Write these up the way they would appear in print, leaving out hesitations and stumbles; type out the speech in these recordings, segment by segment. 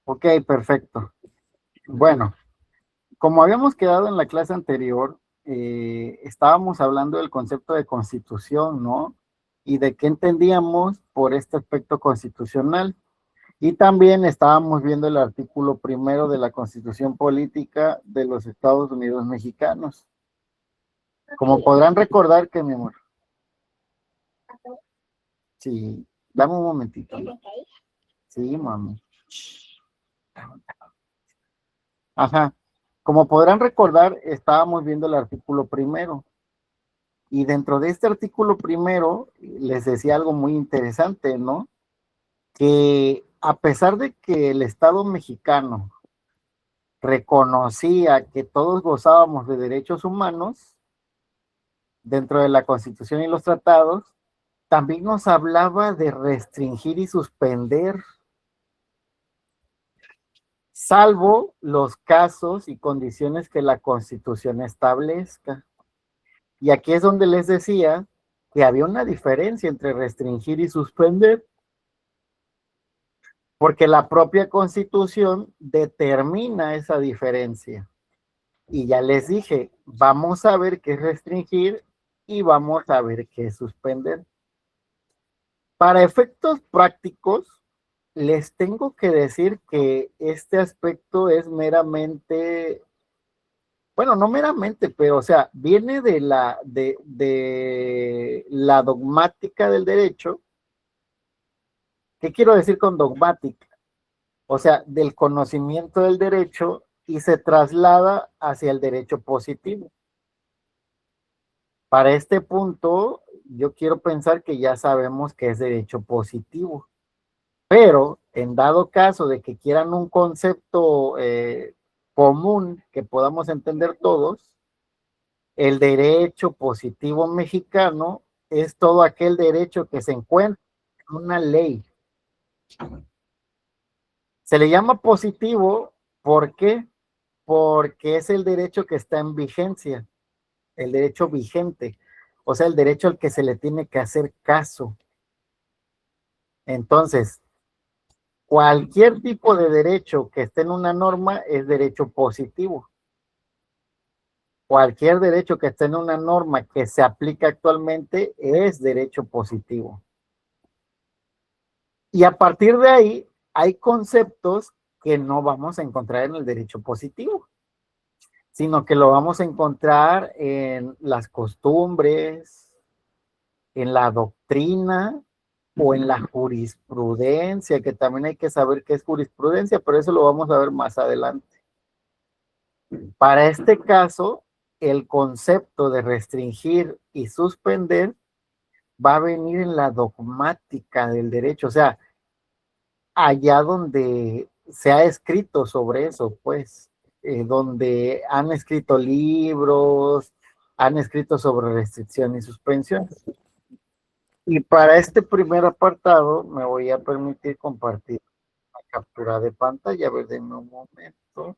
Ok, perfecto. Bueno, como habíamos quedado en la clase anterior, estábamos hablando del concepto de constitución, ¿no? Y de qué entendíamos por este aspecto constitucional. Y también estábamos viendo el artículo primero de la Constitución Política de los Estados Unidos Mexicanos. Como podrán recordar que mi amor, sí, dame un momentito. ¿No? Sí, mami. Ajá. Como podrán recordar, estábamos viendo el artículo primero. Y dentro de este artículo primero, les decía algo muy interesante, ¿no? Que a pesar de que el Estado mexicano reconocía que todos gozábamos de derechos humanos dentro de la Constitución y los tratados, también nos hablaba de restringir y suspender, salvo los casos y condiciones que la Constitución establezca. Y aquí es donde les decía que había una diferencia entre restringir y suspender, porque la propia Constitución determina esa diferencia. Y ya les dije, vamos a ver qué es restringir y vamos a ver qué es suspender. Para efectos prácticos, les tengo que decir que este aspecto es meramente, bueno, no meramente, pero o sea, viene de la dogmática del derecho. ¿Qué quiero decir con dogmática? O sea, del conocimiento del derecho y se traslada hacia el derecho positivo. Para este punto, yo quiero pensar que ya sabemos que es derecho positivo, pero en dado caso de que quieran un concepto común que podamos entender todos, el derecho positivo mexicano es todo aquel derecho que se encuentra en una ley. Se le llama positivo, ¿por qué? Porque es el derecho que está en vigencia, el derecho vigente, o sea, el derecho al que se le tiene que hacer caso. Entonces, cualquier tipo de derecho que esté en una norma es derecho positivo. Cualquier derecho que esté en una norma que se aplica actualmente es derecho positivo. Y a partir de ahí, hay conceptos que no vamos a encontrar en el derecho positivo, sino que lo vamos a encontrar en las costumbres, en la doctrina o en la jurisprudencia, que también hay que saber qué es jurisprudencia, pero eso lo vamos a ver más adelante. Para este caso, el concepto de restringir y suspender va a venir en la dogmática del derecho, o sea, allá donde se ha escrito sobre eso, pues, donde han escrito libros, han escrito sobre restricción y suspensión. Y para este primer apartado me voy a permitir compartir la captura de pantalla. A ver, denme un momento.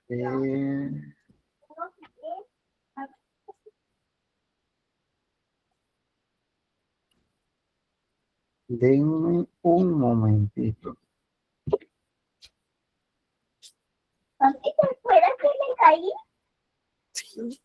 Eh, denme un momentito. ¿Fuera que me caí? Sí.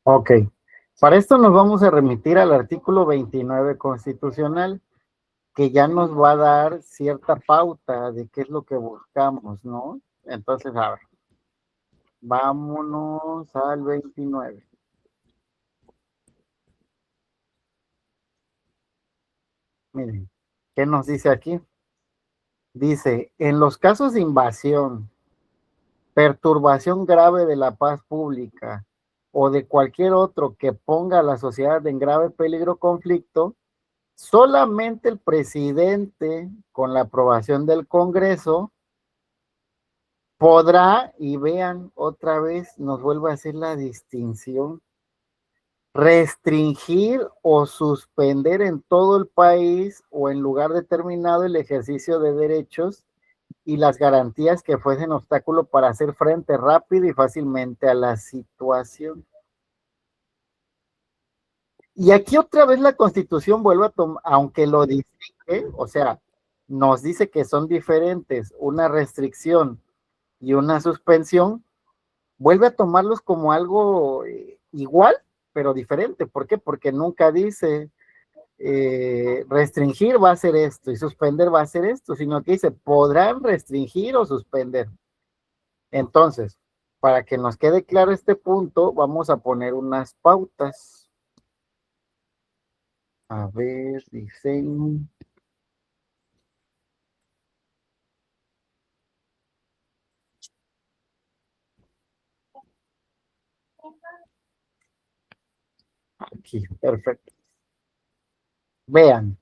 Ok, para esto nos vamos a remitir al artículo 29 constitucional, que ya nos va a dar cierta pauta de qué es lo que buscamos, ¿no? Entonces, a ver, Vámonos al 29. Miren, ¿qué nos dice aquí? Dice, en los casos de invasión, perturbación grave de la paz pública o de cualquier otro que ponga a la sociedad en grave peligro o conflicto, solamente el presidente, con la aprobación del Congreso, podrá, y vean otra vez, nos vuelve a hacer la distinción, restringir o suspender en todo el país o en lugar determinado el ejercicio de derechos y las garantías que fuesen obstáculo para hacer frente rápido y fácilmente a la situación. Y aquí otra vez la Constitución vuelve a tomar, aunque lo distingue, o sea, nos dice que son diferentes una restricción y una suspensión, vuelve a tomarlos como algo igual, pero diferente. ¿Por qué? Porque nunca dice restringir va a ser esto y suspender va a ser esto, sino que dice podrán restringir o suspender. Entonces, para que nos quede claro este punto, vamos a poner unas pautas. A ver, diseño. Aquí, perfecto. Vean,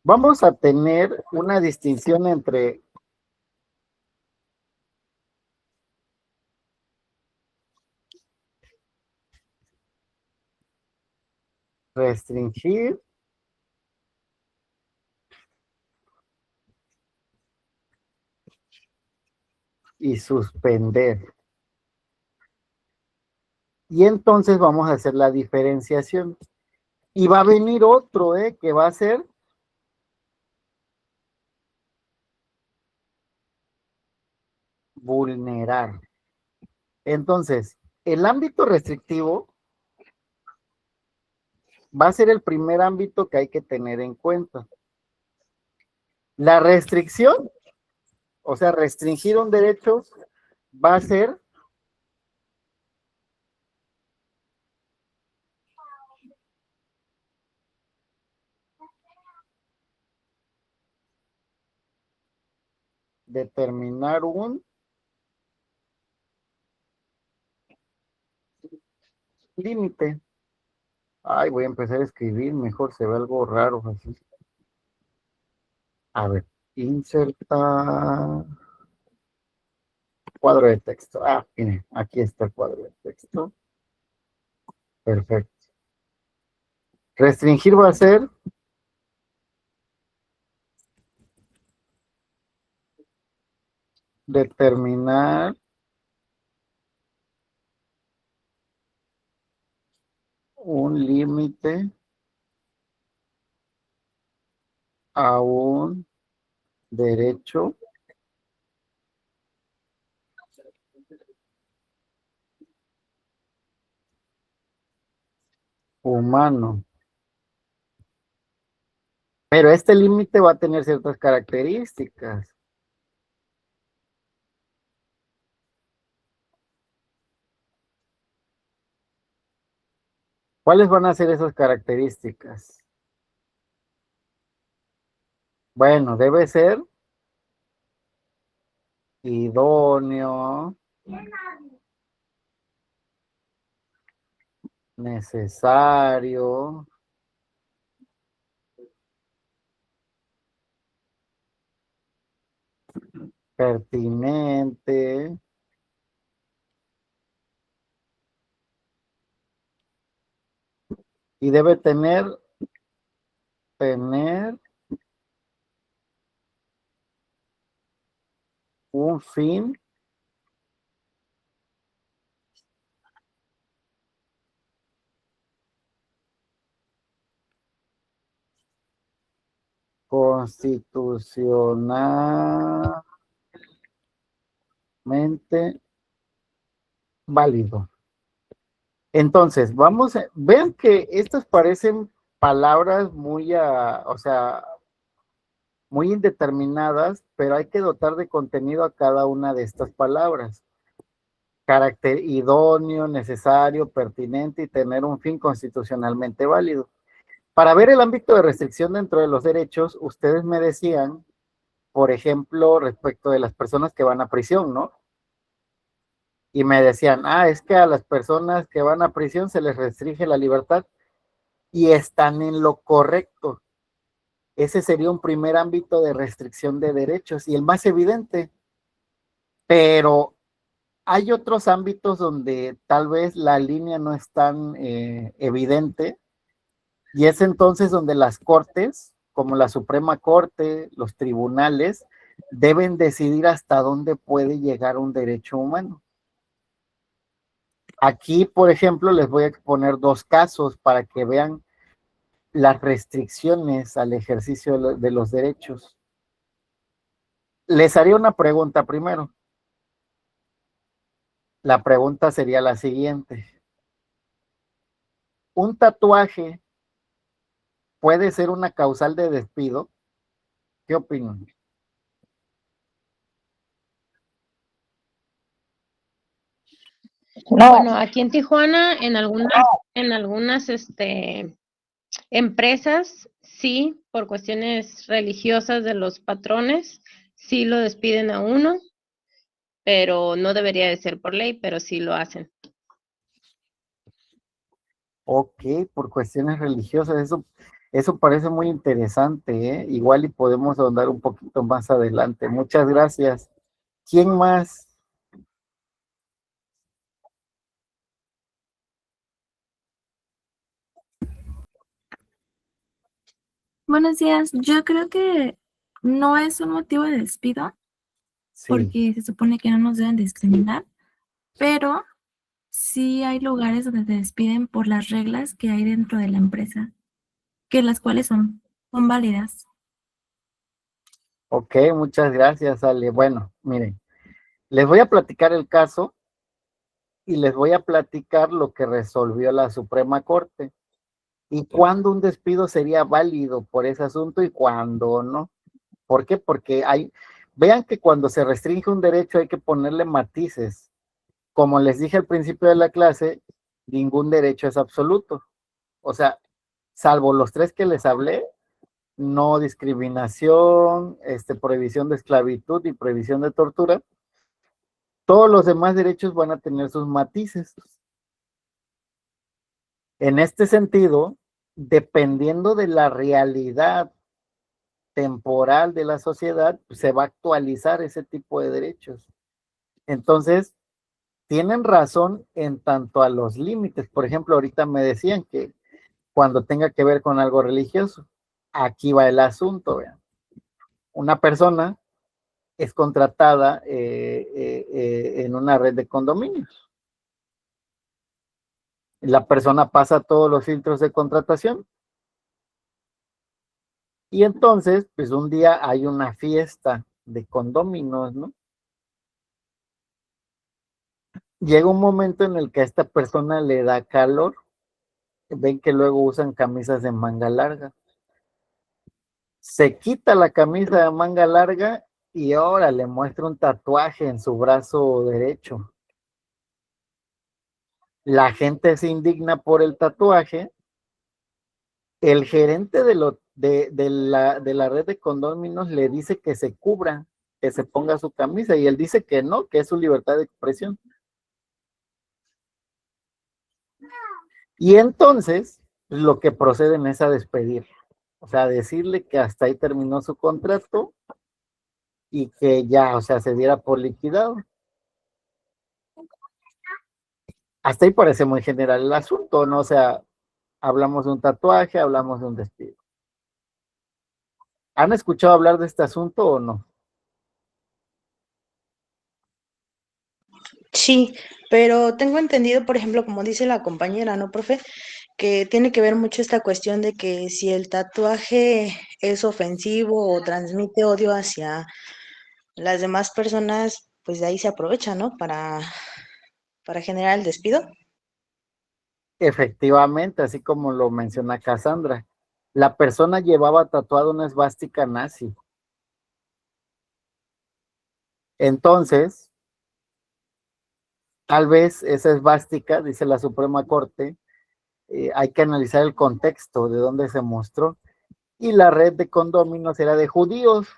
vamos a tener una distinción entre restringir y suspender. Y entonces vamos a hacer la diferenciación. Y va a venir otro, que va a ser vulnerar. Entonces, el ámbito restrictivo va a ser el primer ámbito que hay que tener en cuenta. La restricción, o sea, restringir un derecho, va a ser determinar un límite. Ay, voy a empezar a escribir, mejor se ve algo raro así. A ver, inserta cuadro de texto. Ah, miren, aquí está el cuadro de texto. Perfecto. Restringir va a ser determinar un límite a un derecho humano. Pero este límite va a tener ciertas características. ¿Cuáles van a ser esas características? Bueno, debe ser idóneo, necesario, pertinente y debe tener un fin constitucionalmente válido. Entonces, vean que estas parecen palabras muy, o sea, muy indeterminadas, pero hay que dotar de contenido a cada una de estas palabras. Carácter idóneo, necesario, pertinente y tener un fin constitucionalmente válido. Para ver el ámbito de restricción dentro de los derechos, ustedes me decían, por ejemplo, respecto de las personas que van a prisión, ¿no? Y me decían, es que a las personas que van a prisión se les restringe la libertad y están en lo correcto. Ese sería un primer ámbito de restricción de derechos y el más evidente. Pero hay otros ámbitos donde tal vez la línea no es tan evidente y es entonces donde las cortes, como la Suprema Corte, los tribunales, deben decidir hasta dónde puede llegar un derecho humano. Aquí, por ejemplo, les voy a exponer dos casos para que vean las restricciones al ejercicio de los derechos. Les haría una pregunta primero. La pregunta sería la siguiente. ¿Un tatuaje puede ser una causal de despido? ¿Qué opinan? No. Bueno, aquí en Tijuana, en algunas empresas, sí, por cuestiones religiosas de los patrones, sí lo despiden a uno, pero no debería de ser por ley, pero sí lo hacen. Ok, por cuestiones religiosas, eso parece muy interesante, ¿eh? Igual y podemos ahondar un poquito más adelante. Muchas gracias. ¿Quién más? Buenos días. Yo creo que no es un motivo de despido, Sí. porque se supone que no nos deben discriminar, pero sí hay lugares donde te despiden por las reglas que hay dentro de la empresa, que las cuales son válidas. Ok, muchas gracias, Ale. Bueno, miren, les voy a platicar el caso y les voy a platicar lo que resolvió la Suprema Corte y cuándo un despido sería válido por ese asunto y cuándo no. ¿Por qué? Porque vean que cuando se restringe un derecho hay que ponerle matices. Como les dije al principio de la clase, ningún derecho es absoluto. O sea, salvo los tres que les hablé, no discriminación, prohibición de esclavitud y prohibición de tortura, todos los demás derechos van a tener sus matices. En este sentido, dependiendo de la realidad temporal de la sociedad, se va a actualizar ese tipo de derechos. Entonces, tienen razón en tanto a los límites. Por ejemplo, ahorita me decían que cuando tenga que ver con algo religioso, aquí va el asunto, vean. Una persona es contratada en una red de condominios. La persona pasa todos los filtros de contratación. Y entonces, pues un día hay una fiesta de condominios, ¿no? Llega un momento en el que a esta persona le da calor. Ven que luego usan camisas de manga larga. Se quita la camisa de manga larga y ahora le muestra un tatuaje en su brazo derecho. La gente se indigna por el tatuaje. El gerente de la red de condóminos le dice que se cubra, que se ponga su camisa, y él dice que no, que es su libertad de expresión. Y entonces, lo que proceden es a despedir, o sea, decirle que hasta ahí terminó su contrato y que ya, o sea, se diera por liquidado. Hasta ahí parece muy general el asunto, ¿no? O sea, hablamos de un tatuaje, hablamos de un despido. ¿Han escuchado hablar de este asunto o no? Sí, pero tengo entendido, por ejemplo, como dice la compañera, ¿no, profe? Que tiene que ver mucho esta cuestión de que si el tatuaje es ofensivo o transmite odio hacia las demás personas, pues de ahí se aprovecha, ¿no? Para generar el despido. Efectivamente, así como lo menciona Cassandra, la persona llevaba tatuada una esvástica nazi Entonces, tal vez esa esvástica, dice la Suprema Corte, hay que analizar el contexto de dónde se mostró. Y la red de condóminos era de judíos.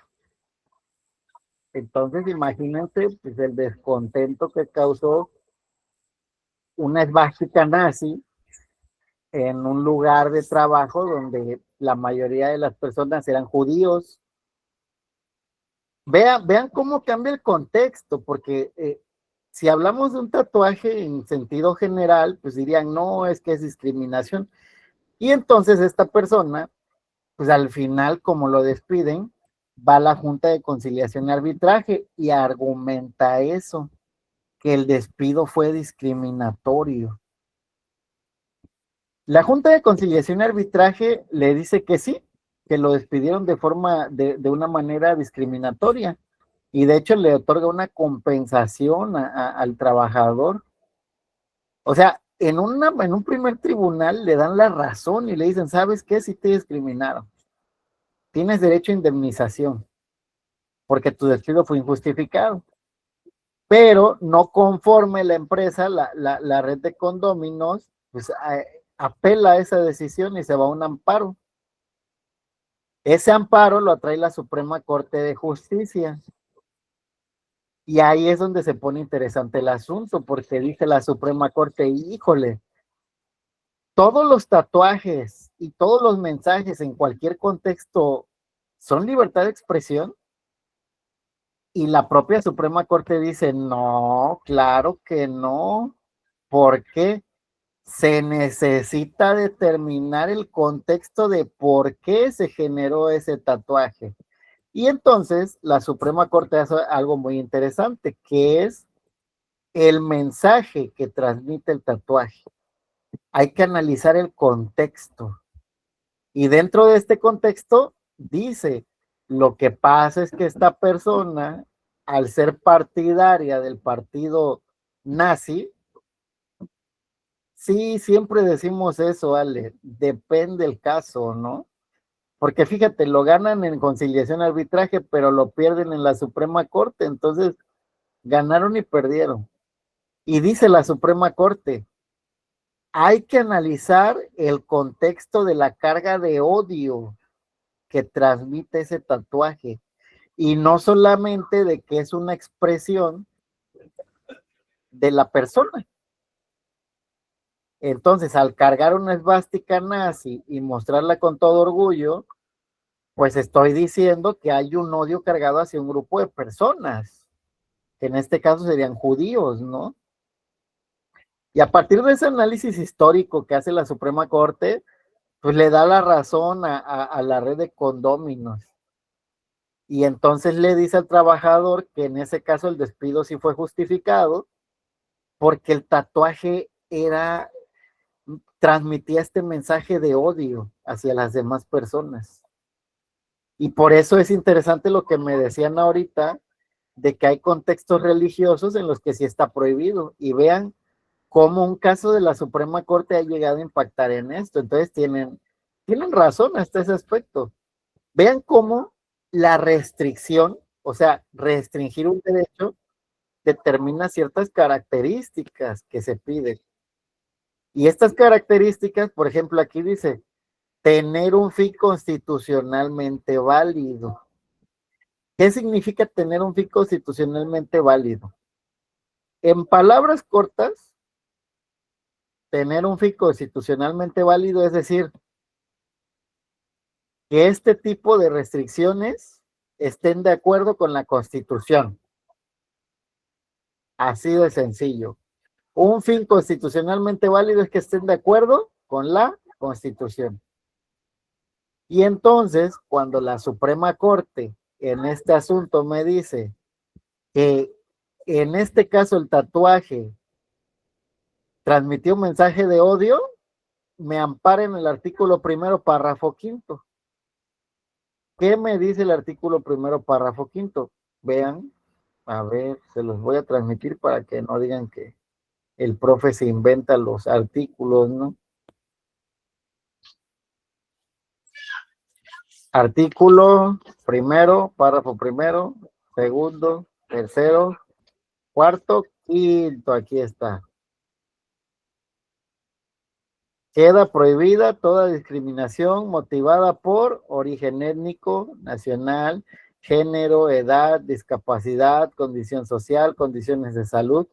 Entonces, imagínense pues, el descontento que causó una esvástica nazi en un lugar de trabajo donde la mayoría de las personas eran judíos. Vean cómo cambia el contexto, porque si hablamos de un tatuaje en sentido general, pues dirían, no, es que es discriminación. Y entonces esta persona, pues al final, como lo despiden, va a la Junta de Conciliación y Arbitraje y argumenta eso, que el despido fue discriminatorio. La Junta de Conciliación y Arbitraje le dice que sí, que lo despidieron de una manera discriminatoria, y de hecho le otorga una compensación al trabajador. O sea, en un primer tribunal le dan la razón y le dicen, ¿sabes qué? Si te discriminaron, tienes derecho a indemnización, porque tu despido fue injustificado. Pero no conforme la empresa, la red de condóminos, pues apela a esa decisión y se va a un amparo. Ese amparo lo atrae la Suprema Corte de Justicia. Y ahí es donde se pone interesante el asunto, porque dice la Suprema Corte, híjole, todos los tatuajes y todos los mensajes en cualquier contexto son libertad de expresión. Y la propia Suprema Corte dice, no, claro que no, porque se necesita determinar el contexto de por qué se generó ese tatuaje. Y entonces la Suprema Corte hace algo muy interesante, que es el mensaje que transmite el tatuaje. Hay que analizar el contexto. Y dentro de este contexto, dice, lo que pasa es que esta persona, al ser partidaria del partido nazi, sí, siempre decimos eso, Ale, depende el caso, ¿no? Porque fíjate, lo ganan en conciliación y arbitraje, pero lo pierden en la Suprema Corte, entonces ganaron y perdieron. Y dice la Suprema Corte, hay que analizar el contexto de la carga de odio que transmite ese tatuaje y no solamente de que es una expresión de la persona. Entonces, al cargar una esvástica nazi y mostrarla con todo orgullo, pues estoy diciendo que hay un odio cargado hacia un grupo de personas, que en este caso serían judíos, ¿no? Y a partir de ese análisis histórico que hace la Suprema Corte, pues le da la razón a la red de condóminos. Y entonces le dice al trabajador que en ese caso el despido sí fue justificado, porque el tatuaje transmitía este mensaje de odio hacia las demás personas. Y por eso es interesante lo que me decían ahorita, de que hay contextos religiosos en los que sí está prohibido. Y vean cómo un caso de la Suprema Corte ha llegado a impactar en esto. Entonces tienen razón hasta ese aspecto. Vean cómo la restricción, o sea, restringir un derecho, determina ciertas características que se piden. Y estas características, por ejemplo, aquí dice, tener un fin constitucionalmente válido. ¿Qué significa tener un fin constitucionalmente válido? En palabras cortas, tener un fin constitucionalmente válido es decir, que este tipo de restricciones estén de acuerdo con la Constitución. Así de sencillo. Un fin constitucionalmente válido es que estén de acuerdo con la Constitución. Y entonces, cuando la Suprema Corte en este asunto me dice que en este caso el tatuaje transmitió un mensaje de odio, me ampara en el artículo 1, párrafo 5. ¿Qué me dice el artículo 1, párrafo 5? Vean, a ver, se los voy a transmitir para que no digan que el profe se inventa los artículos, ¿no? Artículo 1, párrafo 1, 2, tercero, cuarto, quinto, aquí está. Queda prohibida toda discriminación motivada por origen étnico, nacional, género, edad, discapacidad, condición social, condiciones de salud,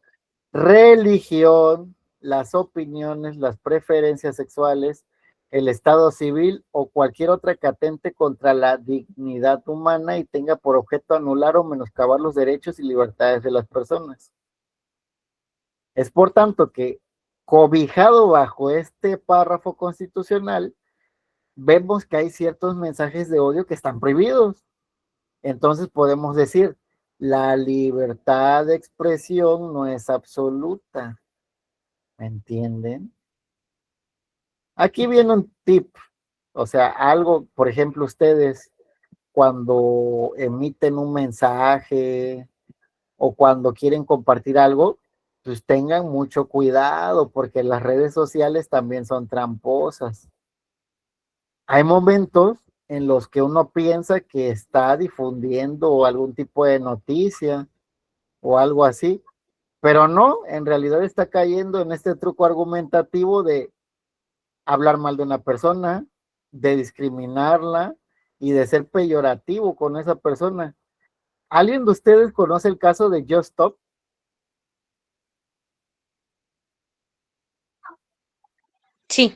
religión, las opiniones, las preferencias sexuales, el estado civil o cualquier otra que atente contra la dignidad humana y tenga por objeto anular o menoscabar los derechos y libertades de las personas. Es por tanto que, cobijado bajo este párrafo constitucional, vemos que hay ciertos mensajes de odio que están prohibidos. Entonces podemos decir, la libertad de expresión no es absoluta. ¿Me entienden? Aquí viene un tip, o sea, algo, por ejemplo, ustedes cuando emiten un mensaje o cuando quieren compartir algo, pues tengan mucho cuidado porque las redes sociales también son tramposas. Hay momentos en los que uno piensa que está difundiendo algún tipo de noticia o algo así, pero no, en realidad está cayendo en este truco argumentativo de hablar mal de una persona, de discriminarla y de ser peyorativo con esa persona. ¿Alguien de ustedes conoce el caso de Just Stop? Sí,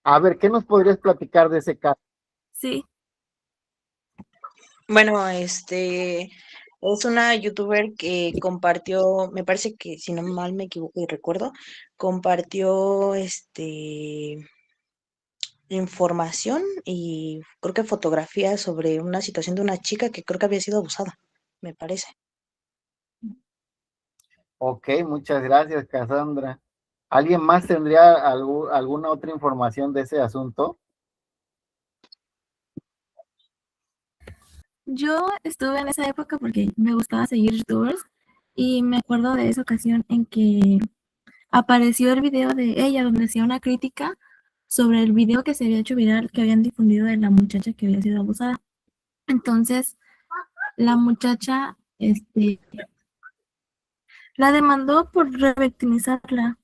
A ver, ¿qué nos podrías platicar de ese caso? Sí, bueno, es una youtuber que compartió, me parece que si no mal me equivoco y recuerdo, compartió información y creo que fotografías sobre una situación de una chica que creo que había sido abusada, me parece. Ok, muchas gracias, Cassandra. ¿Alguien más tendría alguna otra información de ese asunto? yo estuve en esa época porque me gustaba seguir youtubers y me acuerdo de esa ocasión en que apareció el video de ella donde hacía una crítica sobre el video que se había hecho viral que habían difundido de la muchacha que había sido abusada. Entonces, la muchacha, la demandó por revictimizarla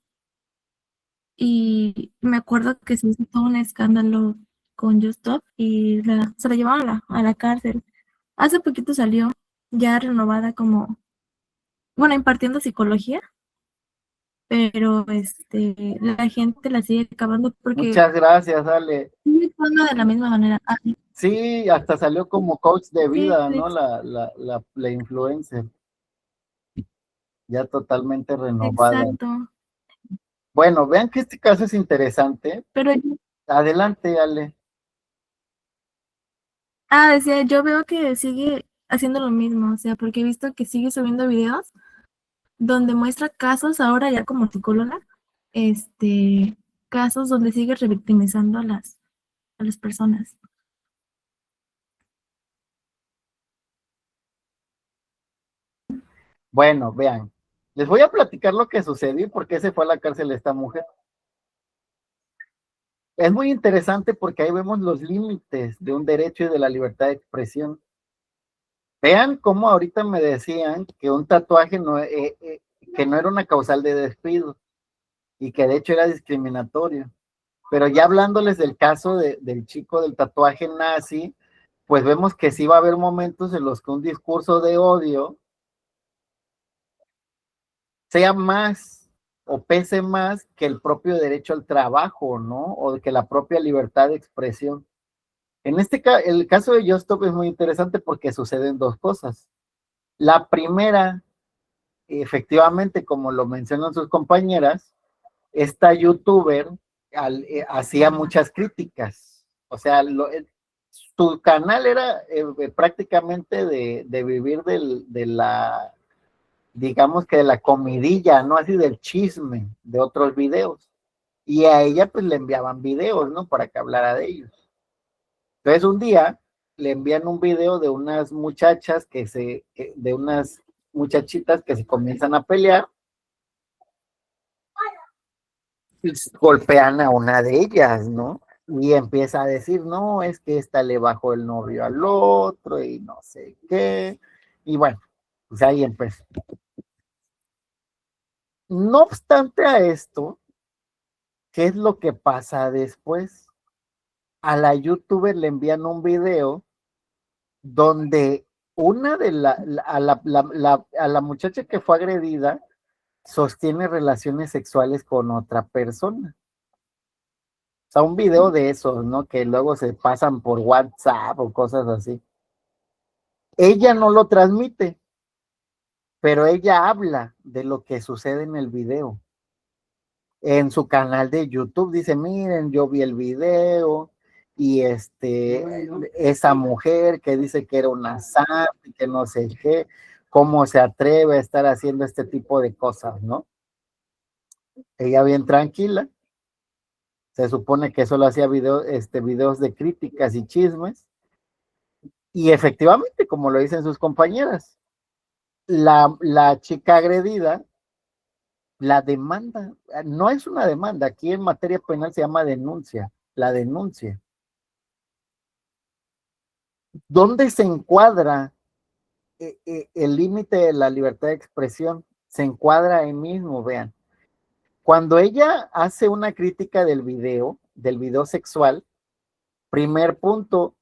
y me acuerdo que se hizo todo un escándalo con Just Stop y se la llevaron a la cárcel. Hace poquito salió ya renovada como, bueno, impartiendo psicología, pero la gente la sigue acabando porque Muchas gracias, Ale. sigue actuando de la misma manera. Ah, Sí, hasta salió como coach de sí, vida, ¿no? La influencer, ya totalmente renovada. exacto. Bueno, vean que este caso es interesante. Pero, Adelante, Ale. decía, yo veo que sigue haciendo lo mismo, o sea, porque he visto que sigue subiendo videos donde muestra casos, ahora ya como psicóloga, casos donde sigue revictimizando a las personas. Bueno, vean, les voy a platicar lo que sucedió y por qué se fue a la cárcel esta mujer. Es muy interesante porque ahí vemos los límites de un derecho y de la libertad de expresión. Vean cómo ahorita me decían que un tatuaje que no era una causal de despido y que de hecho era discriminatorio. Pero ya hablándoles del caso del chico del tatuaje nazi, pues vemos que sí va a haber momentos en los que un discurso de odio sea más o pese más que el propio derecho al trabajo, ¿no? O que la propia libertad de expresión. En el caso de Just Stop es muy interesante porque suceden dos cosas. La primera, efectivamente, como lo mencionan sus compañeras, esta youtuber hacía muchas críticas. O sea, su canal era prácticamente de vivir de la, digamos que de la comidilla, ¿no? Así del chisme de otros videos. Y a ella pues le enviaban videos, ¿no? Para que hablara de ellos. Entonces un día le envían un video de unas muchachas de unas muchachitas que se comienzan a pelear y golpean a una de ellas, ¿no? Y empieza a decir, no, es que esta le bajó el novio al otro y no sé qué. Y bueno, Pues ahí empezó. No obstante a esto, ¿qué es lo que pasa después? A la youtuber le envían un video donde una de a la muchacha que fue agredida sostiene relaciones sexuales con otra persona. O sea, un video de esos, ¿no? Que luego se pasan por WhatsApp o cosas así. Ella no lo transmite, pero ella habla de lo que sucede en el video. En su canal de YouTube dice, miren, yo vi el video y esa mujer que dice que era una santa y que no sé qué, cómo se atreve a estar haciendo este tipo de cosas, ¿no? Ella bien tranquila, se supone que solo hacía videos de críticas y chismes, y efectivamente, como lo dicen sus compañeras, la chica agredida la demanda, no es una demanda, aquí en materia penal se llama denuncia, la denuncia. ¿Dónde se encuadra el límite de la libertad de expresión? Se encuadra ahí mismo, vean. Cuando ella hace una crítica del video sexual, primer punto,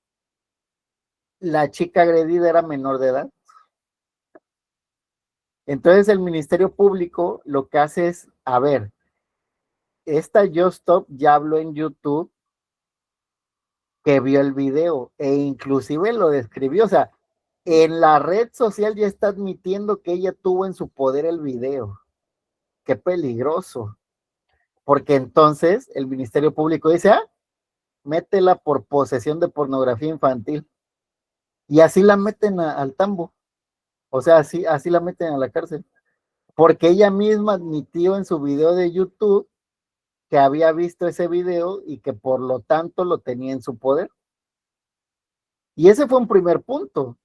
la chica agredida era menor de edad. Entonces el Ministerio Público lo que hace es, a ver, esta Justop ya habló en YouTube que vio el video e inclusive lo describió, o sea, en la red social ya está admitiendo que ella tuvo en su poder el video. Qué peligroso, porque entonces el Ministerio Público dice, métela por posesión de pornografía infantil, y así la meten al tambo, o sea, así la meten a la cárcel, porque ella misma admitió en su video de YouTube que había visto ese video y que por lo tanto lo tenía en su poder. Y ese fue un primer punto,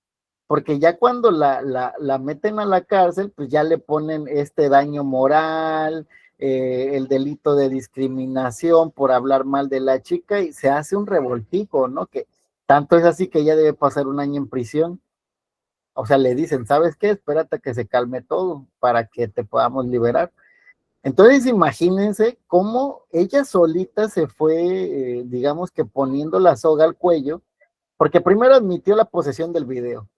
porque ya cuando la meten a la cárcel, pues ya le ponen este daño moral, el delito de discriminación por hablar mal de la chica y se hace un revoltijo, ¿no? Que tanto es así que ella debe pasar un año en prisión. O sea, le dicen, ¿sabes qué? Espérate a que se calme todo para que te podamos liberar. Entonces, imagínense cómo ella solita se fue, digamos que poniendo la soga al cuello, porque primero admitió la posesión del video.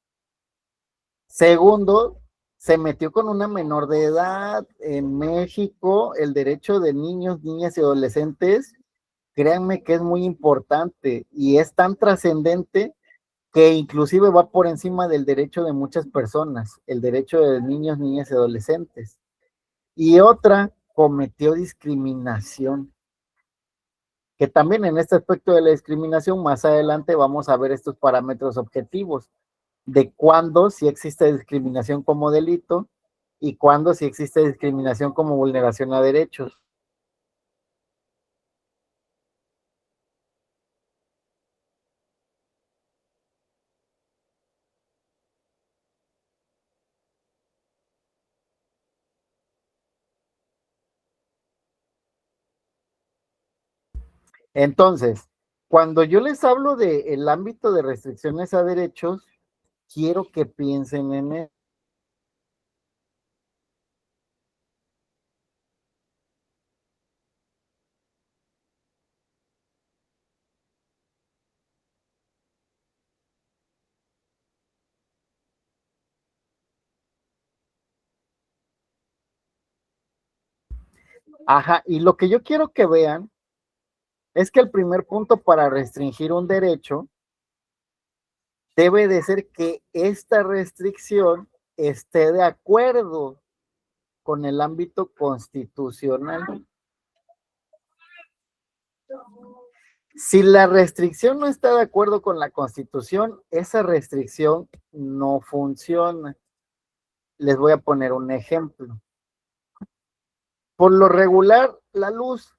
Segundo, se metió con una menor de edad. En México, el derecho de niños, niñas y adolescentes, créanme que es muy importante y es tan trascendente que inclusive va por encima del derecho de muchas personas, el derecho de niños, niñas y adolescentes. Y otra, cometió discriminación, que también en este aspecto de la discriminación, más adelante vamos a ver estos parámetros objetivos de cuándo si existe discriminación como delito y cuándo si existe discriminación como vulneración a derechos. Entonces, cuando yo les hablo del ámbito de restricciones a derechos, quiero que piensen en él. Ajá, y lo que yo quiero que vean es que el primer punto para restringir un derecho debe de ser que esta restricción esté de acuerdo con el ámbito constitucional. Si la restricción no está de acuerdo con la Constitución, esa restricción no funciona. Les voy a poner un ejemplo. Por lo regular, la luz,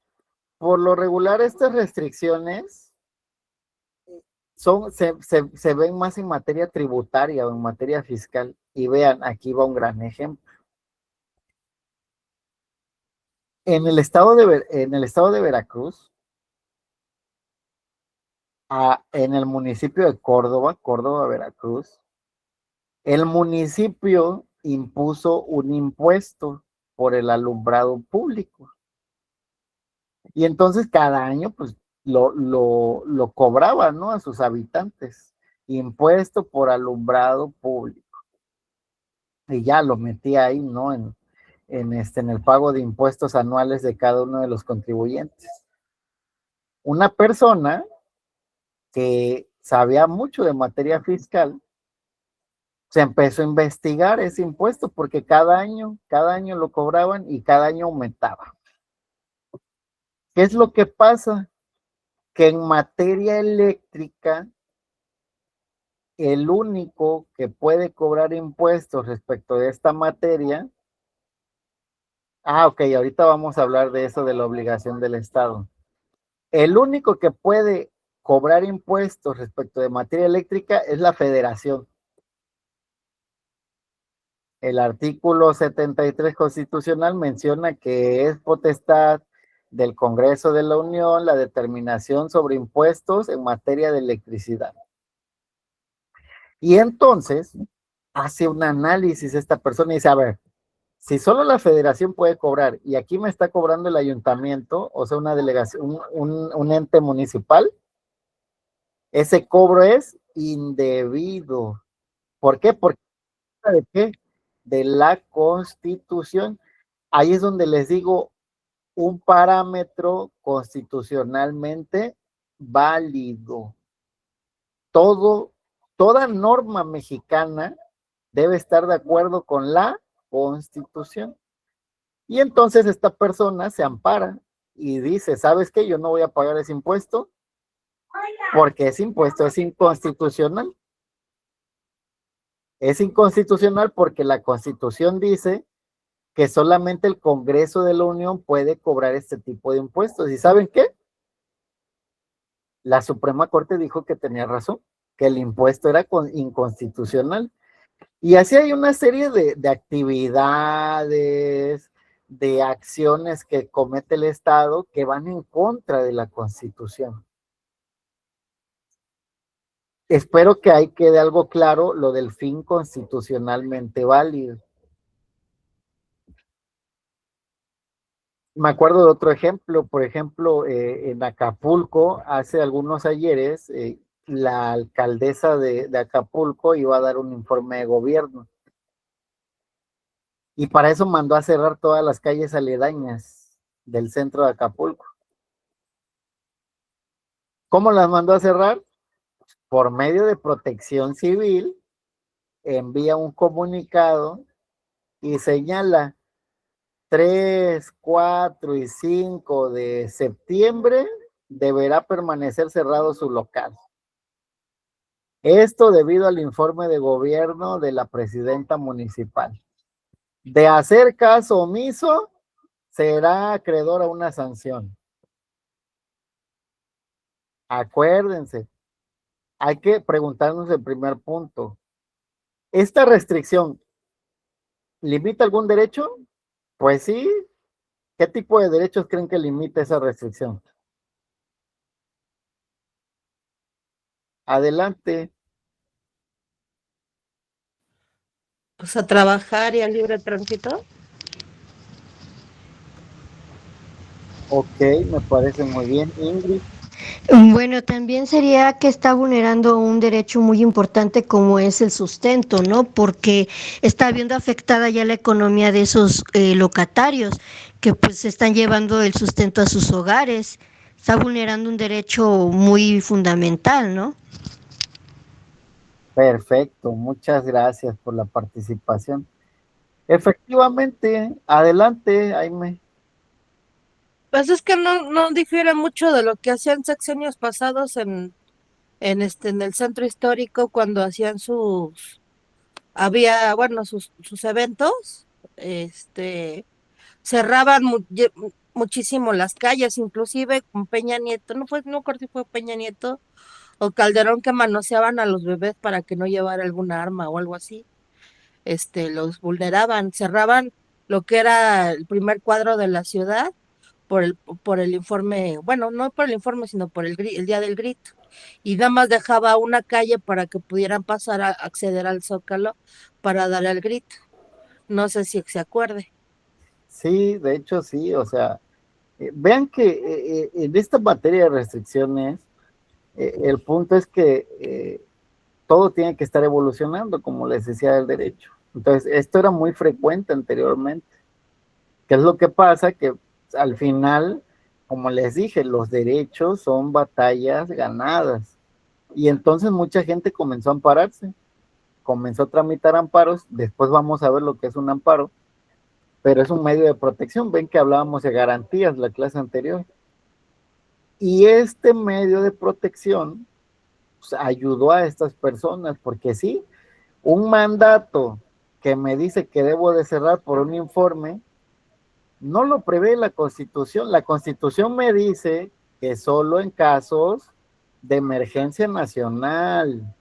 por lo regular estas restricciones se ven más en materia tributaria o en materia fiscal. Y vean, aquí va un gran ejemplo. En el estado de Veracruz, en el municipio de Córdoba, Veracruz, el municipio impuso un impuesto por el alumbrado público. Y entonces cada año, pues, lo cobraba, ¿no? A sus habitantes. Impuesto por alumbrado público. Y ya lo metía ahí, ¿no? En el pago de impuestos anuales de cada uno de los contribuyentes. Una persona que sabía mucho de materia fiscal, se empezó a investigar ese impuesto porque cada año lo cobraban y cada año aumentaba. ¿Qué es lo que pasa? Que en materia eléctrica, el único que puede cobrar impuestos respecto de esta materia, ok, ahorita vamos a hablar de eso, de la obligación del Estado. El único que puede cobrar impuestos respecto de materia eléctrica es la Federación. El artículo 73 constitucional menciona que es potestad del Congreso de la Unión la determinación sobre impuestos en materia de electricidad. Y entonces hace un análisis esta persona y dice, a ver, si solo la Federación puede cobrar y aquí me está cobrando el ayuntamiento, o sea, una delegación, un ente municipal, ese cobro es indebido. ¿Por qué? Porque ¿de qué? De la Constitución. Ahí es donde les digo, un parámetro constitucionalmente válido. Toda norma mexicana debe estar de acuerdo con la Constitución. Y entonces esta persona se ampara y dice, ¿sabes qué? Yo no voy a pagar ese impuesto porque ese impuesto es inconstitucional. Es inconstitucional porque la Constitución dice que solamente el Congreso de la Unión puede cobrar este tipo de impuestos. ¿Y saben qué? La Suprema Corte dijo que tenía razón, que el impuesto era inconstitucional. Y así hay una serie de actividades, de acciones que comete el Estado que van en contra de la Constitución. Espero que ahí quede algo claro lo del fin constitucionalmente válido. Me acuerdo de otro ejemplo, por ejemplo, en Acapulco, hace algunos ayeres, la alcaldesa de Acapulco iba a dar un informe de gobierno. Y para eso mandó a cerrar todas las calles aledañas del centro de Acapulco. ¿Cómo las mandó a cerrar? Por medio de Protección Civil, envía un comunicado y señala 3, 4 y 5 de septiembre deberá permanecer cerrado su local. Esto debido al informe de gobierno de la presidenta municipal. De hacer caso omiso, será acreedor a una sanción. Acuérdense, hay que preguntarnos el primer punto. ¿Esta restricción limita algún derecho? Pues sí. ¿Qué tipo de derechos creen que limita esa restricción? Adelante. Pues a trabajar y al libre tránsito. Ok, me parece muy bien, Ingrid. Bueno, también sería que está vulnerando un derecho muy importante como es el sustento, ¿no? Porque está viendo afectada ya la economía de esos locatarios que pues están llevando el sustento a sus hogares. Está vulnerando un derecho muy fundamental, ¿no? Perfecto, muchas gracias por la participación. Efectivamente, adelante, Jaime. Pues es que no difiere mucho de lo que hacían sexenios pasados en el centro histórico cuando hacían sus eventos, cerraban muchísimo las calles, inclusive con Peña Nieto, no recuerdo si fue Peña Nieto o Calderón, que manoseaban a los bebés para que no llevara alguna arma o algo así. Los vulneraban, cerraban lo que era el primer cuadro de la ciudad por el informe, bueno, no por el informe, sino por el día del grito. Y nada más dejaba una calle para que pudieran pasar a acceder al Zócalo para dar el grito. No sé si se acuerde. Sí, de hecho sí, o sea, vean que en esta materia de restricciones, el punto es que todo tiene que estar evolucionando, como les decía del derecho. Entonces, esto era muy frecuente anteriormente. ¿Qué es lo que pasa? Que al final, como les dije, los derechos son batallas ganadas. Y entonces mucha gente comenzó a ampararse, comenzó a tramitar amparos. Después vamos a ver lo que es un amparo, pero es un medio de protección. Ven que hablábamos de garantías la clase anterior. Y este medio de protección pues, ayudó a estas personas, porque sí, un mandato que me dice que debo de cerrar por un informe, no lo prevé la Constitución. La Constitución me dice que solo en casos de emergencia nacional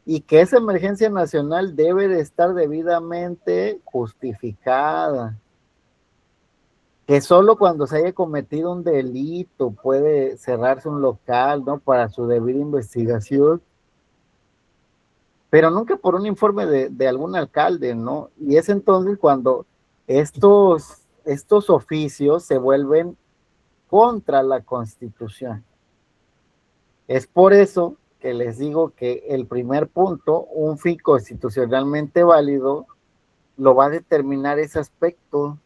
y que esa emergencia nacional debe de estar debidamente justificada. Que solo cuando se haya cometido un delito puede cerrarse un local, ¿no? Para su debida investigación, pero nunca por un informe de algún alcalde, ¿no? Y es entonces cuando estos oficios se vuelven contra la Constitución. Es por eso que les digo que el primer punto, un fin constitucionalmente válido, lo va a determinar ese aspecto.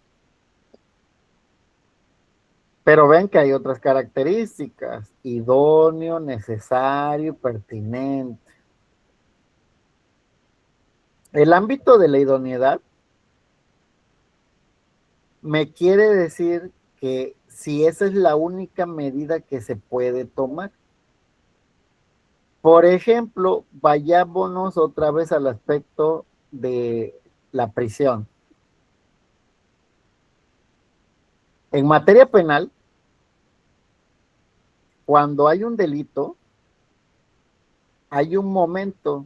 Pero ven que hay otras características: idóneo, necesario, pertinente. El ámbito de la idoneidad me quiere decir que si esa es la única medida que se puede tomar. Por ejemplo, vayámonos otra vez al aspecto de la prisión. En materia penal, cuando hay un delito, hay un momento,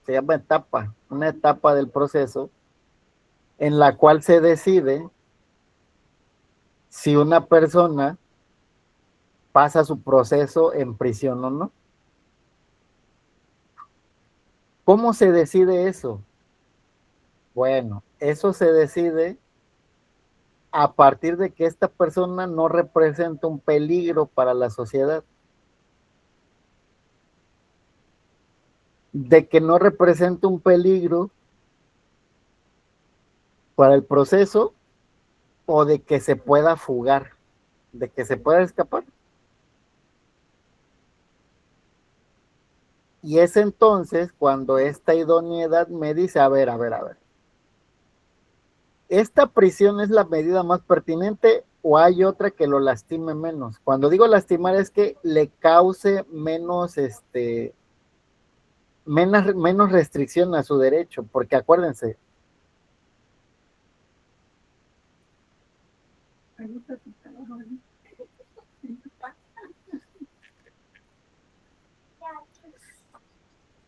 se llama etapa, una etapa del proceso, en la cual se decide si una persona pasa su proceso en prisión o no. ¿Cómo se decide eso? Bueno, eso se decide a partir de que esta persona no representa un peligro para la sociedad, de que no representa un peligro para el proceso o de que se pueda fugar, de que se pueda escapar. Y es entonces cuando esta idoneidad me dice, a ver, ¿esta prisión es la medida más pertinente o hay otra que lo lastime menos? Cuando digo lastimar es que le cause menos restricción a su derecho, porque acuérdense,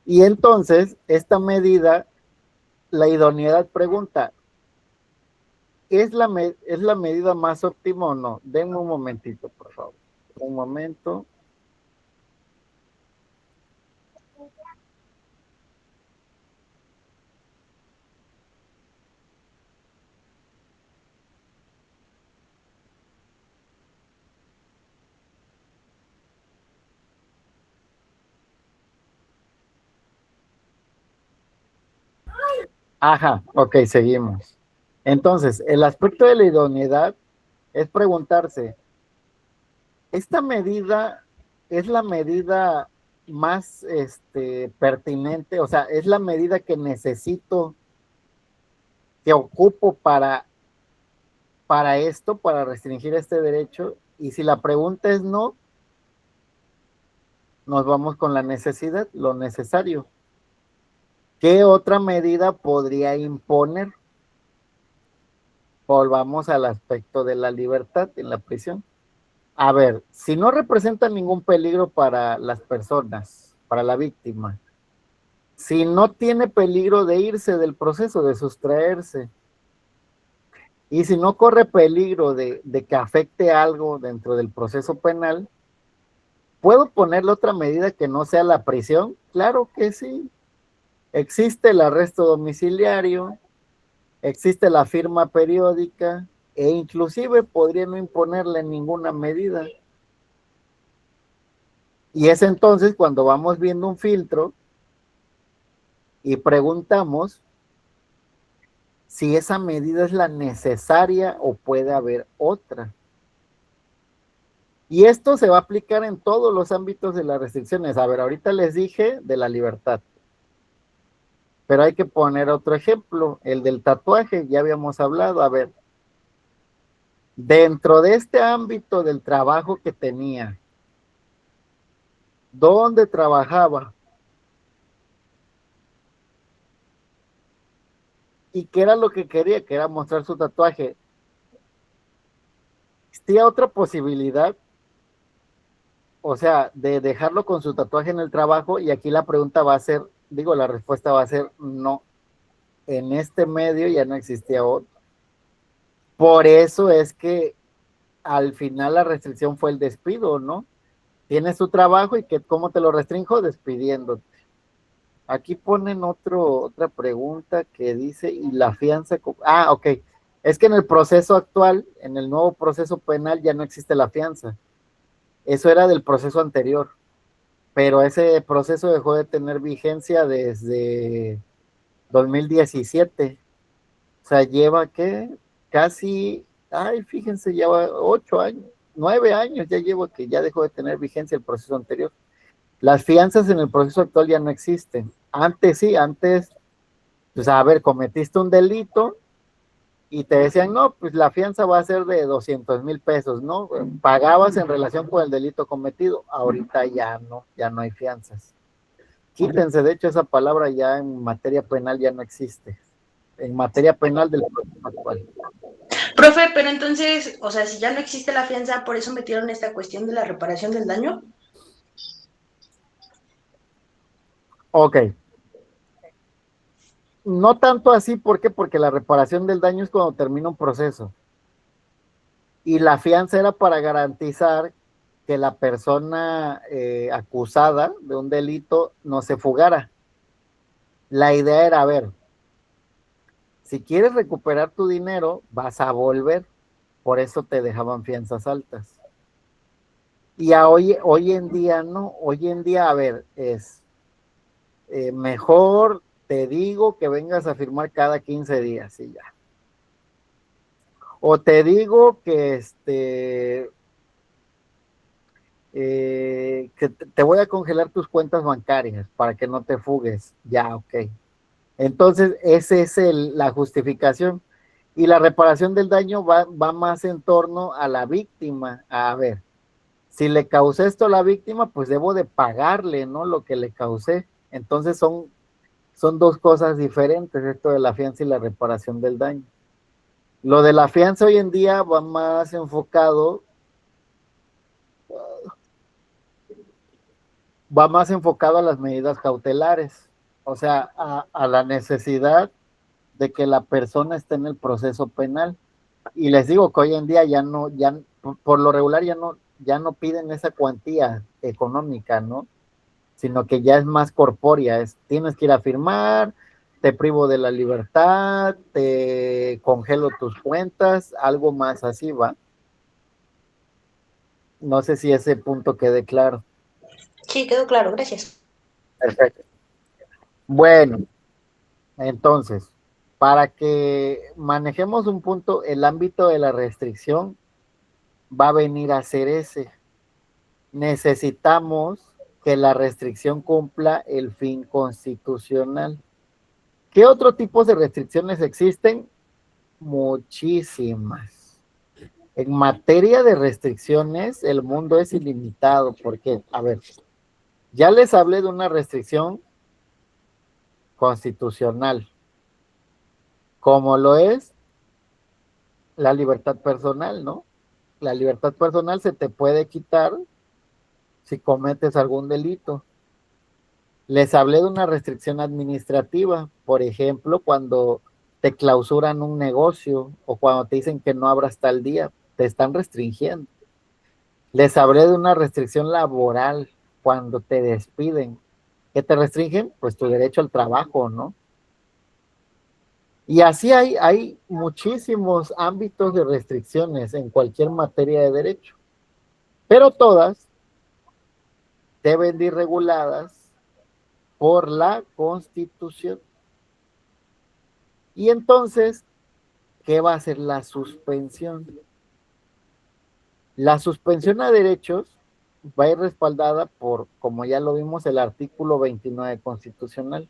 y entonces esta medida, la idoneidad pregunta, ¿es la medida más óptima o no? Denme un momentito, por favor. Un momento. Ajá, ok, seguimos. Entonces, el aspecto de la idoneidad es preguntarse, ¿esta medida es la medida más pertinente? O sea, ¿es la medida que necesito, que ocupo para esto, para restringir este derecho? Y si la pregunta es no, nos vamos con la necesidad, lo necesario. ¿Qué otra medida podría imponer? Volvamos al aspecto de la libertad en la prisión. A ver, si no representa ningún peligro para las personas, para la víctima, si no tiene peligro de irse del proceso, de sustraerse, y si no corre peligro de que afecte algo dentro del proceso penal, ¿puedo ponerle otra medida que no sea la prisión? Claro que sí. Existe el arresto domiciliario, existe la firma periódica e inclusive podría no imponerle ninguna medida. Y es entonces cuando vamos viendo un filtro y preguntamos si esa medida es la necesaria o puede haber otra. Y esto se va a aplicar en todos los ámbitos de las restricciones. A ver, ahorita les dije de la libertad, pero hay que poner otro ejemplo, el del tatuaje, ya habíamos hablado. A ver, dentro de este ámbito del trabajo que tenía, ¿dónde trabajaba? ¿Y qué era lo que quería? Que era mostrar su tatuaje. ¿Existía otra posibilidad? O sea, de dejarlo con su tatuaje en el trabajo, y aquí la pregunta va a ser, digo, la respuesta va a ser no. En este medio ya no existía otro. Por eso es que al final la restricción fue el despido, ¿no? Tienes tu trabajo y que, ¿cómo te lo restringo? Despidiéndote. Aquí ponen otra pregunta que dice, ¿y la fianza? Ah, ok. Es que en el proceso actual, en el nuevo proceso penal, ya no existe la fianza. Eso era del proceso anterior, pero ese proceso dejó de tener vigencia desde 2017. O sea, lleva, ¿qué? Casi, ay, fíjense, lleva 8 años, 9 años ya llevo que ya dejó de tener vigencia el proceso anterior. Las fianzas en el proceso actual ya no existen. Antes sí, antes, pues a ver, cometiste un delito y te decían, no, pues la fianza va a ser de 200,000 pesos, ¿no? Pagabas en relación con el delito cometido. Ahorita ya no hay fianzas. Quítense, de hecho, esa palabra ya en materia penal ya no existe. En materia penal del proceso actual. Profe, pero entonces, o sea, si ya no existe la fianza, ¿por eso metieron esta cuestión de la reparación del daño? Ok. No tanto así, ¿por qué? Porque la reparación del daño es cuando termina un proceso. Y la fianza era para garantizar que la persona acusada de un delito no se fugara. La idea era, a ver, si quieres recuperar tu dinero, vas a volver. Por eso te dejaban fianzas altas. Y hoy en día no, hoy en día, a ver, es mejor te digo que vengas a firmar cada 15 días y ya. O te digo que que te voy a congelar tus cuentas bancarias para que no te fugues. Ya, ok. Entonces, esa es la justificación. Y la reparación del daño va más en torno a la víctima. A ver, si le causé esto a la víctima, pues debo de pagarle, ¿no? Lo que le causé. Entonces son dos cosas diferentes, esto de la fianza y la reparación del daño. Lo de la fianza hoy en día va más enfocado a las medidas cautelares, o sea, a la necesidad de que la persona esté en el proceso penal. Y les digo que hoy en día ya por lo regular ya no piden esa cuantía económica, ¿no? Sino que ya es más corpórea, tienes que ir a firmar, te privo de la libertad, te congelo tus cuentas, algo más así va. No sé si ese punto quede claro. Sí, quedó claro, gracias. Perfecto. Bueno, entonces, para que manejemos un punto, el ámbito de la restricción va a venir a ser ese. Necesitamos que la restricción cumpla el fin constitucional. ¿Qué otro tipo de restricciones existen? Muchísimas. En materia de restricciones, el mundo es ilimitado, porque, a ver, ya les hablé de una restricción constitucional, como lo es la libertad personal, ¿no? La libertad personal se te puede quitar si cometes algún delito. Les hablé de una restricción administrativa, por ejemplo, cuando te clausuran un negocio o cuando te dicen que no abras tal día, te están restringiendo. Les hablé de una restricción laboral, cuando te despiden. ¿Qué te restringen? Pues tu derecho al trabajo, ¿no? Y así hay muchísimos ámbitos de restricciones en cualquier materia de derecho, pero todas deben de ir reguladas por la Constitución. Y entonces, ¿qué va a ser la suspensión? La suspensión a derechos va a ir respaldada por, como ya lo vimos, el artículo 29 constitucional.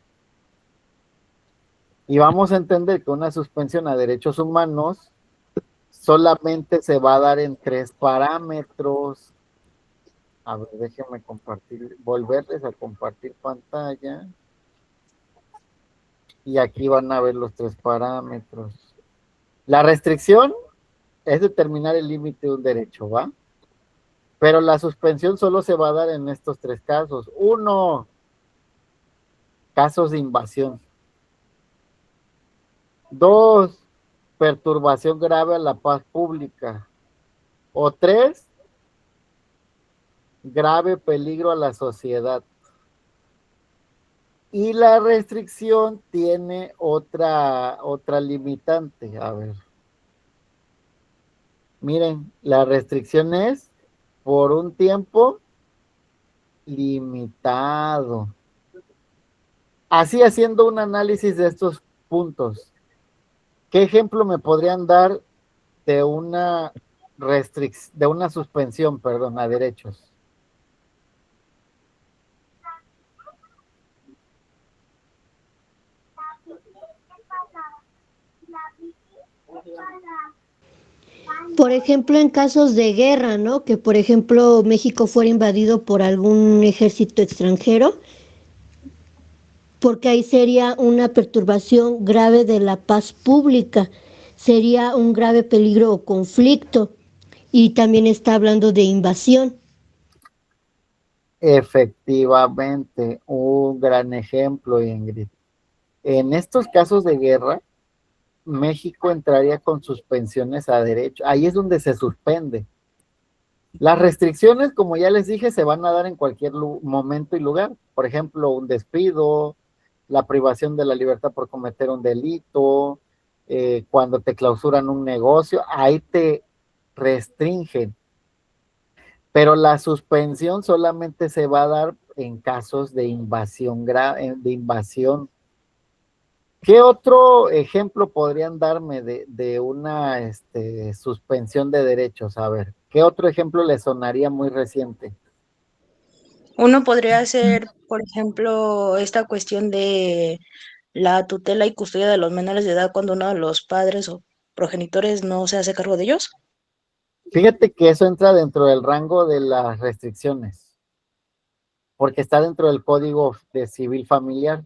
Y vamos a entender que una suspensión a derechos humanos solamente se va a dar en 3 parámetros. A ver, déjenme compartir, volverles a compartir pantalla. Y aquí van a ver los 3 parámetros. La restricción es determinar el límite de un derecho, ¿va? Pero la suspensión solo se va a dar en estos 3 casos. 1, casos de invasión. 2, perturbación grave a la paz pública. O 3, grave peligro a la sociedad. Y la restricción tiene otra limitante. A ver. Miren, la restricción es por un tiempo limitado. Así, haciendo un análisis de estos puntos, ¿qué ejemplo me podrían dar de una suspensión, perdón, a derechos? Por ejemplo, en casos de guerra, ¿no? Que por ejemplo México fuera invadido por algún ejército extranjero, porque ahí sería una perturbación grave de la paz pública, sería un grave peligro o conflicto, y también está hablando de invasión. Efectivamente, un gran ejemplo, Ingrid. En estos casos de guerra, México entraría con suspensiones a derecho. Ahí es donde se suspende. Las restricciones, como ya les dije, se van a dar en cualquier momento y lugar. Por ejemplo, un despido, la privación de la libertad por cometer un delito, cuando te clausuran un negocio, ahí te restringen. Pero la suspensión solamente se va a dar en casos de invasión de invasión. ¿Qué otro ejemplo podrían darme de una suspensión de derechos? A ver, ¿qué otro ejemplo le sonaría muy reciente? Uno podría ser, por ejemplo, esta cuestión de la tutela y custodia de los menores de edad cuando uno de los padres o progenitores no se hace cargo de ellos. Fíjate que eso entra dentro del rango de las restricciones, porque está dentro del Código de Civil Familiar.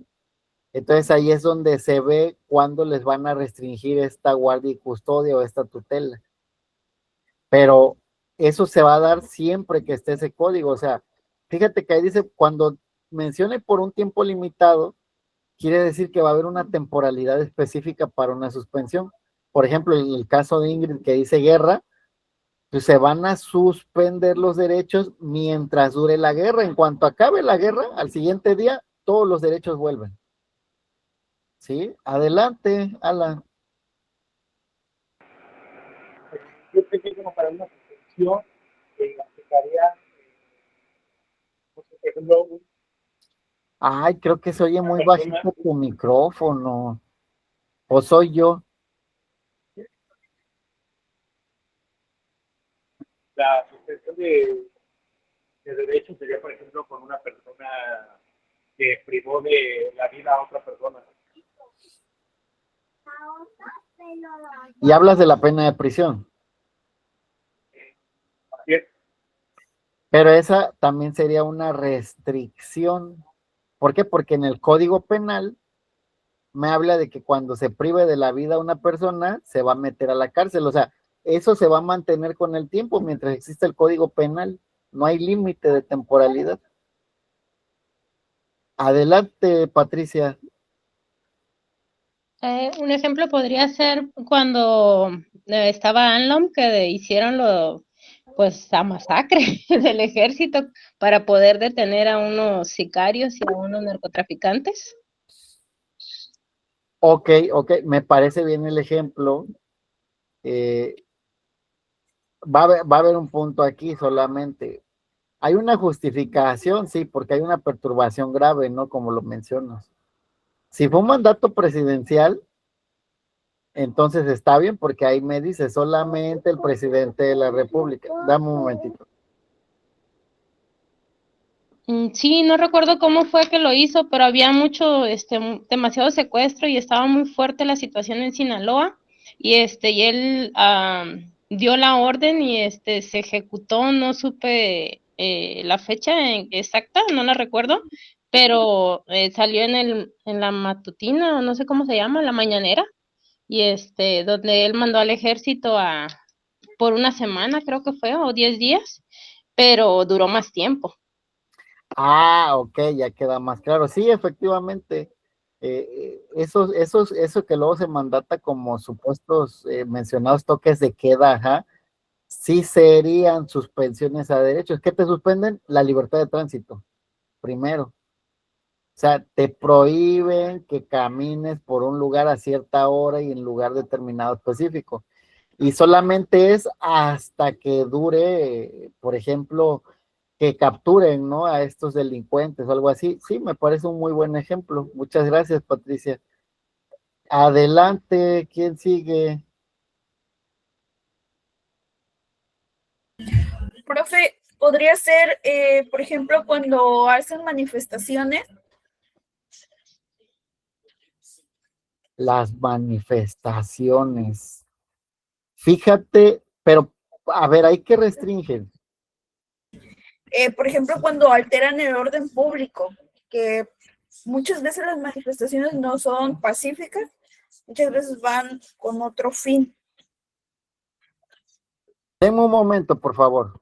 Entonces ahí es donde se ve cuándo les van a restringir esta guardia y custodia o esta tutela. Pero eso se va a dar siempre que esté ese código. O sea, fíjate que ahí dice, cuando mencione por un tiempo limitado, quiere decir que va a haber una temporalidad específica para una suspensión. Por ejemplo, en el caso de Ingrid que dice guerra, pues se van a suspender los derechos mientras dure la guerra. En cuanto acabe la guerra, al siguiente día, todos los derechos vuelven. ¿Sí? Adelante, Alan. Yo creo que como para una suspensión aplicaría, por ejemplo, Ay, creo que se oye una muy persona, bajito tu micrófono. ¿O soy yo? la suspensión de derechos sería, por ejemplo, con una persona que privó de la vida a otra persona. Y hablas de la pena de prisión. Así es. Pero esa también sería una restricción. ¿Por qué? Porque en el Código Penal me habla de que cuando se prive de la vida a una persona, se va a meter a la cárcel. O sea, eso se va a mantener con el tiempo mientras existe el Código Penal. No hay límite de temporalidad. Adelante, Patricia. Un ejemplo podría ser cuando estaba Anlom, que hicieron pues la masacre del ejército para poder detener a unos sicarios y a unos narcotraficantes. Ok, ok, me parece bien el ejemplo. Eh, va a haber un punto aquí solamente. Hay una justificación, sí, porque hay una perturbación grave, ¿no? Como lo mencionas. Si fue un mandato presidencial, entonces está bien, porque ahí me dice solamente el presidente de la República. Dame un momentito. Sí, no recuerdo cómo fue que lo hizo, pero había mucho, demasiado secuestro y estaba muy fuerte la situación en Sinaloa y él dio la orden y se ejecutó, no supe la fecha exacta, no la recuerdo, pero salió en la matutina, o no sé cómo se llama, la mañanera, y donde él mandó al ejército por una semana, creo que fue, o 10 días, pero duró más tiempo. Ah, ok, ya queda más claro. Sí, efectivamente, eso que luego se mandata como supuestos mencionados toques de queda, ajá, sí serían suspensiones a derechos. ¿Qué te suspenden? La libertad de tránsito, primero. O sea, te prohíben que camines por un lugar a cierta hora y en lugar determinado específico. Y solamente es hasta que dure, por ejemplo, que capturen, ¿no? A estos delincuentes o algo así. Sí, me parece un muy buen ejemplo. Muchas gracias, Patricia. Adelante, ¿quién sigue? Profe, podría ser, por ejemplo, cuando hacen manifestaciones. Las manifestaciones. Fíjate, pero a ver, hay que restringir. Por ejemplo, cuando alteran el orden público, que muchas veces las manifestaciones no son pacíficas, muchas veces van con otro fin. Denme un momento, por favor.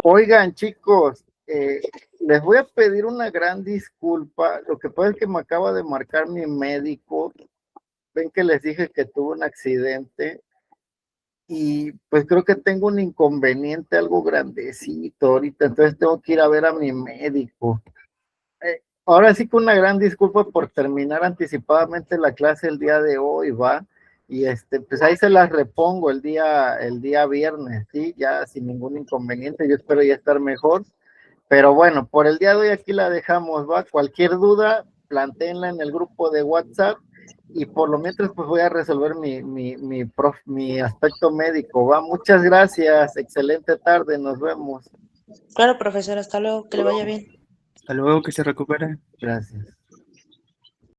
Oigan, chicos, les voy a pedir una gran disculpa. Lo que pasa es que me acaba de marcar mi médico. Ven que les dije que tuve un accidente y pues creo que tengo un inconveniente algo grandecito ahorita, entonces tengo que ir a ver a mi médico. Ahora sí que una gran disculpa por terminar anticipadamente la clase el día de hoy, ¿va? Y pues ahí se las repongo el día viernes, ¿sí? Ya sin ningún inconveniente, yo espero ya estar mejor. Pero bueno, por el día de hoy aquí la dejamos, ¿va? Cualquier duda, plantéenla en el grupo de WhatsApp y por lo mientras pues voy a resolver mi aspecto médico, ¿va? Muchas gracias, excelente tarde, nos vemos. Claro, profesor, hasta luego, que le vaya bien. Hasta luego, que se recupere. Gracias.